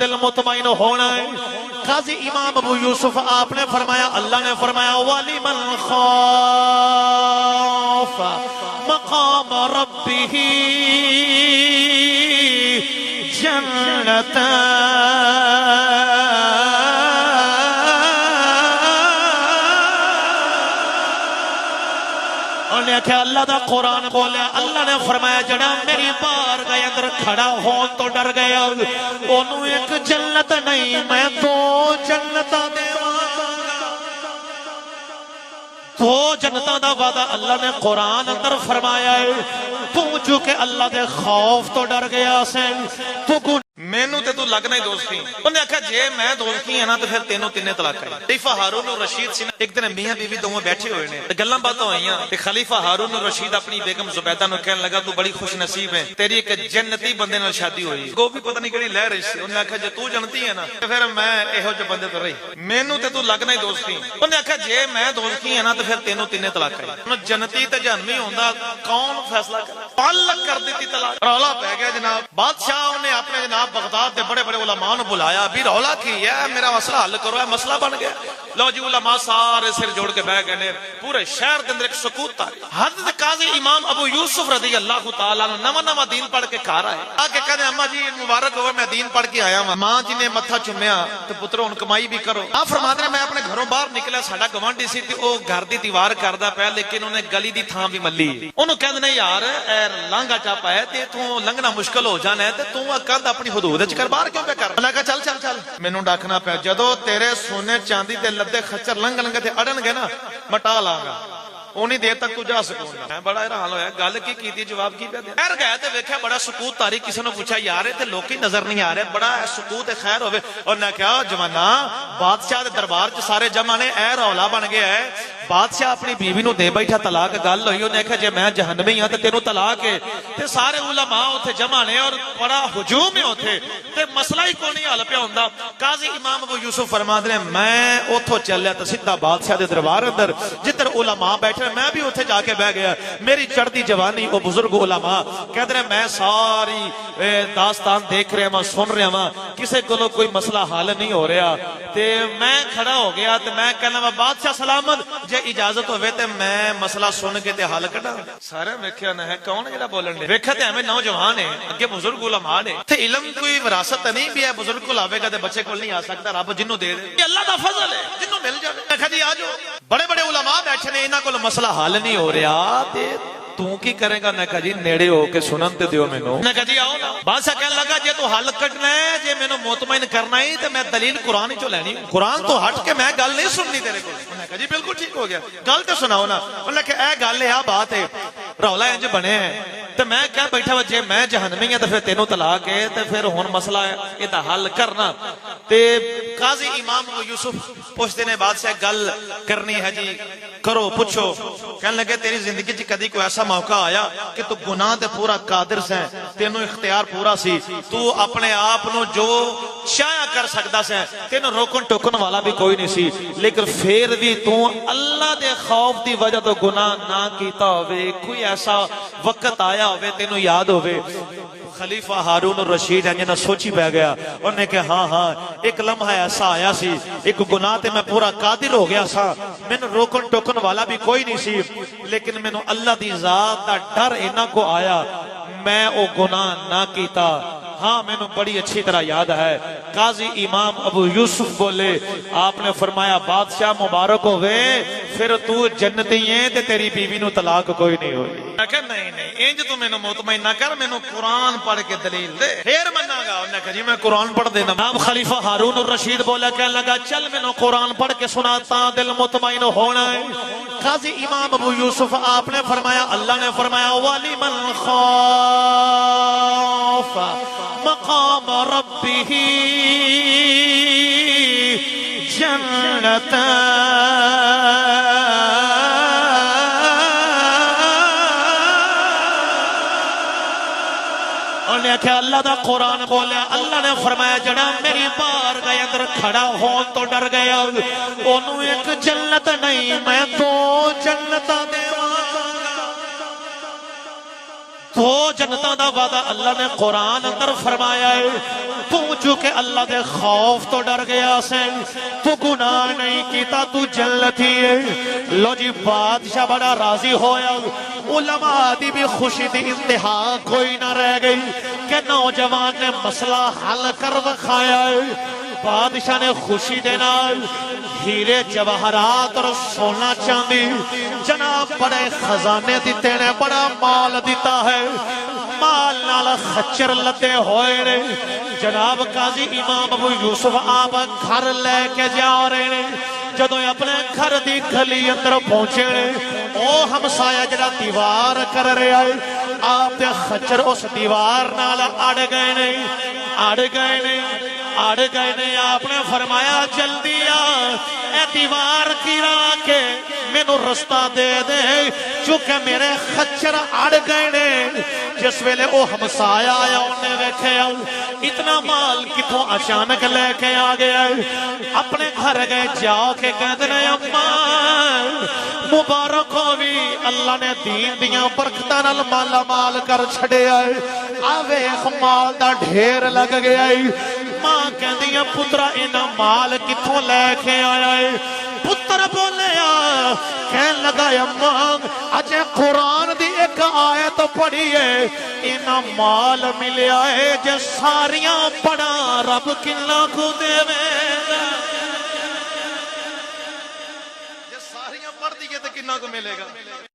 دل مطمئن ہونا ہے۔ قاضی امام ابو یوسف آپ نے فرمایا، اللہ نے فرمایا وَلِمَنْ خَافَ مَقَامَ رَبِّهِ جَنَّتَانِ۔ انہیں کہا اللہ دا قرآن بولیا، اللہ نے فرمایا جڑا میری بارگاہ اندر کھڑا ہون تو ڈر گیا، انہوں ایک جنت نہیں میں دو جنتاں دیواں گا۔ دو جنتاں دا وعدہ اللہ نے قرآن اندر فرمایا ہے۔ تو چونکہ اللہ دے خوف تو ڈر گیا سے تو مینوں تے تو لگنا ہی دوستی۔ انہوں نے کہا جے میں دوستی ہے نا تو پھر تینوں تینے طلاق ہے۔ خلیفہ ہارون الرشید سی ایک دن میاں بیوی دونوں بیٹھے ہوئے نے، گلاں باتاں ہوئیاں تے خلیفہ ہارون الرشید اپنی بیگم زبیدہ نو کہنے لگا تو بڑی خوش نصیب ہے، تیری ایک جنتی بندے نال شادی ہوئی۔ وہ بھی پتہ نہیں کہڑی لہ رہی سی۔ انہوں نے کہا جے تو جنتی ہے نا تے پھر میں ایہو جے بندے تو رہی، مینوں تے تو لگنا ہی دوستی۔ انہوں نے کہا جے میں دوستی ہے نا تو پھر تینوں تینے طلاق ہے۔ جنتی تے جہنمی ہوندا کون فیصلہ کرے؟ تعلق کر دیتی طلاق۔ رولا پہ گیا جناب۔ بادشاہ نے اپنے جناب بغداد دے بڑے بڑے علماء نے بلایا، بھی رولا کی ہے میرا مسئلہ حل کرو، ہے مسئلہ بن گیا۔ لو جی علماء سارے سر جوڑ کے بیٹھ گئے، پورے شہر کے اندر ایک سکوت تھا۔ حضرت قاضی امام ابو یوسف رضی اللہ تعالیٰ عنہ نواں دین پڑھ کے گھر آئے، آ کے کہتے اماں جی مبارک ہو میں دین پڑھ کے آیا ہوں۔ ماں جی نے متھا چومیا تو پترو ہن کمائی بھی کرو۔ آپ فرماتے ہیں میں اپنے گھروں باہر نکلا، ساڈا گوانڈی سی تے او گھر دی دیوار کردا پیا، لیکن انہیں گلی دی تھاں بھی ملی۔ انہوں کہندے نے یار اے لانگا چاپا ہے تے تو لنگنا مشکل ہو جانا ہے تے تو کند اپنی حدود وچ کر، باہر کیوں پہ کر؟ میں کہا چل چل چل، مینوں ڈاکنا پیا، جدوں تیرے سونے چاندی تے لدے خچر لنگ لنگ تے اڑن گے نا مٹا لاں گا، اونی دیر تک تو جا سکوں گا۔ میں بڑا حیران ہویا، گل کی کیتی جواب کی پیا دے؟ خیر گئے تے ویکھیا بڑا سکوت تاری، کسی نے پوچھا یار تے لوکی نظر نہیں آ رہے، بڑا سکوت خیر ہوے۔ اور نے کہا جوانا بادشاہ دے دربار چ سارے جمع نے، اے رولا بن گیا ہے، بادشاہ اپنی بیوی نو دے بیٹھا طلاق، گل ہوئی، انہیں کہا جے میں جہنمی ہاں تے تینوں طلاق ہے، تے سارے علماء اوتھے جمع نے اور بڑا ہجوم ہے اوتھے، تے مسئلہ ہی کوئی نہیں حل پیا ہوندا۔ قاضی امام ابو یوسف فرماندے نے میں اوتھوں چلیا تے سیدھا بادشاہ دے دربار اندر جدھر علماء بیٹھے، میں بھی اوتھے جا کے بیٹھ گیا۔ میری چڑھتی جوانی وہ بزرگ علماء کہتے ہیں میں ساری داستان دیکھ رہا ہاں، سن رہا ہاں، کسے کو کوئی مسئلہ حل نہیں ہو رہا، تے میں کھڑا ہو گیا تے میں کہنا بادشاہ سلامت جے اجازت ہوئے تے میں مسئلہ سن کے تے حل کڈا۔ سارے ویکھیا نہ ہے کون جڑا بولن دے، ویکھیا تے ہمیں نوجوان ہے، اگے بزرگ علماء نے، تے علم کوئی وراثت نہیں بھی ہے، بزرگ کو لاوے گا تے بچے کو نہیں آ سکتا، رب جنوں دے دے، یہ اللہ دا فضل ہے، جنوں مل جائے۔ میں کہا جی آ جاؤ، بڑے بڑے علماء بیٹھے نے، انہاں کول مسئلہ حل نہیں ہو رہا، تے تو کی کرے گا؟ میں کہا جی نیڑے ہو کے سنن تے دیو مینوں۔ میں کہا جی آؤ نا۔ بادشاہ کہنے لگا جے تو حل کڈنا ہے، جے مینوں مطمئن کرنا ہے تے میں دلیل قرآن ہی چوں لینی، قرآن تو ہٹ کے میں گل نہیں سننی تیرے کول۔ میں کہا جی بالکل ٹھیک ہو گیا، گل تے سناؤ نا۔ انہوں نے کہا اے گل ہے، بات ہے، رولا انج بنے ہیں تے میں کہہ بیٹھا جے میں جہنمی ہاں تے پھر تینوں طلاق ہے تے پھر ہن مسئلہ اے دا حل کرنا۔ تے قاضی امام ابو یوسف پوچھتے نے بادشاہ گل کرنی ہے جی کرو پوچھو۔ کہنے لگے تیری زندگی چ کدی کوئی ایسا موقع آیا کہ تو گناہ تے پورا قادر سے، تینوں اختیار پورا سی، تو اپنے آپ نو جو چاہیا کر سکتا سے، تینوں روکن ٹوکن والا بھی کوئی نہیں سی، لیکن پھر بھی تو اللہ دے خوف دی وجہ تو گناہ نہ کیتا ہوئے، کوئی ایسا وقت آیا ہوئے تینوں یاد ہوئے؟ خلیفہ ہارون الرشید ہے جنہاں سوچی پہ گیا، انہوں نے کہا ہاں ہاں ایک لمحہ ایسا آیا سی، ایک گناہ تے میں پورا قادر ہو گیا سا، میں نے روکن ٹوکن والا بھی کوئی نہیں سی، لیکن میں نے اللہ دی ذات دا ڈر انہاں کو آیا، میں او گناہ نہ کیتا۔ ہاں میں نے بڑی اچھی طرح یاد ہے۔ قاضی امام ابو یوسف بولے، آپ نے فرمایا بادشاہ مبارک ہوئے، پھر تو جنتی ہیں تے تیری بیوی نو طلاق کوئی نہیں ہوئی۔ میں کہا نہیں نہیں انج تو میں نے مطمئن نہ کر، میں نے قرآن پڑھ کے دلیل دے پھر مننا گا۔ انہوں نے کہا جی میں قرآن پڑھ دینا۔ اب خلیفہ ہارون الرشید بولا، کہنے لگا چل میں نے قرآن پڑھ کے سناتا، دل مطمئن ہونا ہے۔ قاضی امام ابو یوسف آپ نے فرمایا، اللہ نے فرمایا وَلِمَنْ خَافَ مقام ربه جنتان۔ انہیں کہا اللہ دا قرآن بولیا، اللہ نے فرمایا جڑا میری بارگاہ اندر کھڑا ہون تو ڈر گیا، انہوں ایک جنت نہیں میں دو جنتاں دیواں گا۔ دو جنتاں دا وعدہ اللہ نے قرآن اندر فرمایا ہے تو چونکہ اللہ دے خوف تو ڈر گیا سین تو گناہ نہیں کیتا تو جنتی ہے لو جی بادشاہ بڑا راضی ہویا علماء دی بھی خوشی دی انتہا کوئی نہ رہ گئی کہ نوجوان نے مسئلہ حل کر وکھایا ہے بادشاہ نے خوشی دینا ہیرے جواہرات اور سونا چاندی جناب بڑے خزانے دیتے نے بڑا مال دیتا ہے مال نال خچر لتے ہوئے رے جناب قاضی امام ابو یوسف آپ گھر لے کے جا رہے نے جدو اپنے گھر دی گلی اندر پہنچے نے او ہمسایہ جڑا دیوار کر رہے آئے آپ دے خچر اس دیوار نال اڑ گئے نے آپ نے فرمایا جلدی اے دیوار گرا کے مینوں رستہ دے دے چونکہ میرے خچر اڑ گئے نے جس ویلے او ہمسایہ آیا انہیں ویکھیا اتنا مال کتوں اچانک لے کے آ گیا اپنے گھر گئے جاؤ کے کہتے ہیں اماں مبارک ہووی اللہ نے دین دیاں برکتاں نال مالا مال کر چھڑے آئے آوے مال دا ڈھیر لگ گیا ماں کہندی ہیں پترا انہاں مال کتھوں لے کے آیا ہے پتر بولیا کہن لگا اماں اجے قرآن دی ایک آیت پڑھی ہے انہاں مال ملیا ہے جے ساریاں پڑھا رب کنا کو دے گا جے ساریاں پڑھ دیئے تو کنا کو ملے گا